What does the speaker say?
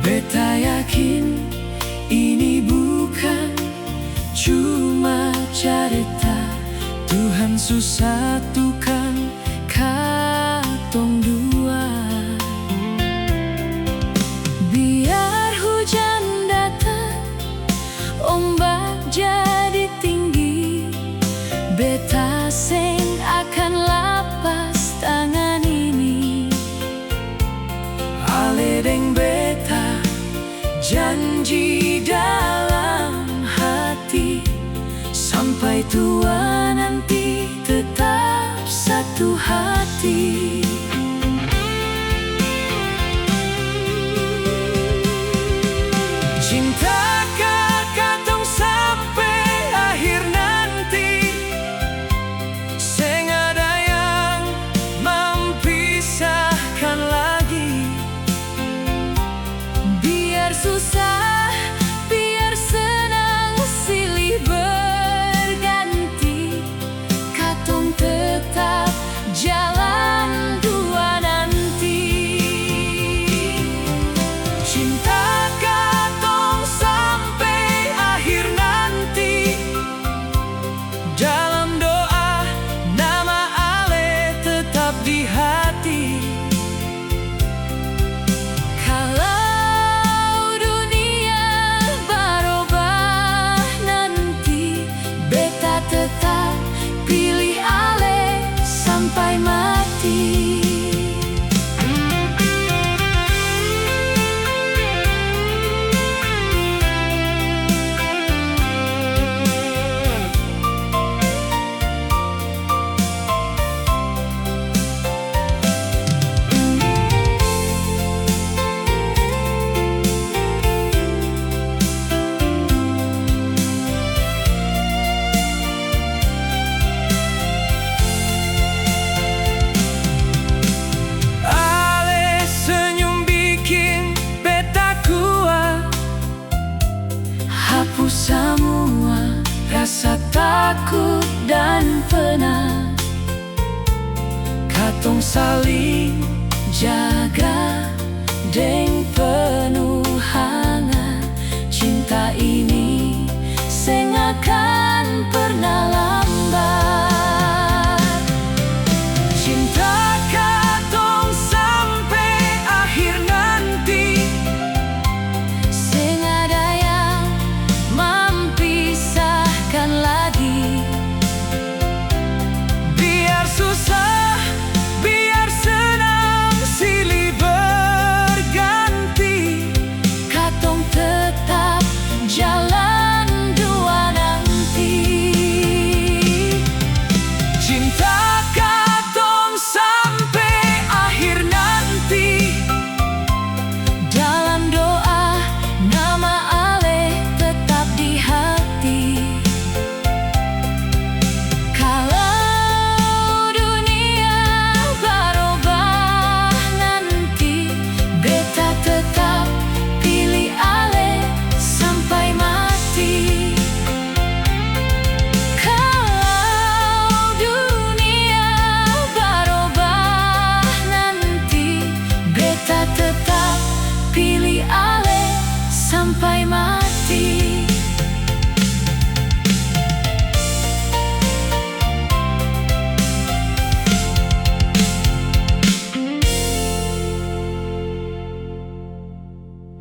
Beta yakin ini bukan cuma cerita. Tuhan satukan katong dua. Biar hujan datang, ombak jadi tinggi, beta seng akan lapas tangan ini. Ale deng beta janji dalam hati, sampai tua nanti tetap satu hati. Cintakah katong sampai akhir nanti, seng ada yang mempisahkan lagi. Biar susah, biar senang, silih berganti, katong tetap jalan dua nanti. Cinta katong sampai akhir nanti, dalam doa nama Ale tetap di hati. Kalau dunia berubah nanti, beta tetap pilih Ale sampai mati. Ale senyum bikin beta kuat, hapus semua rasa takut dan penat. Katong saling jaga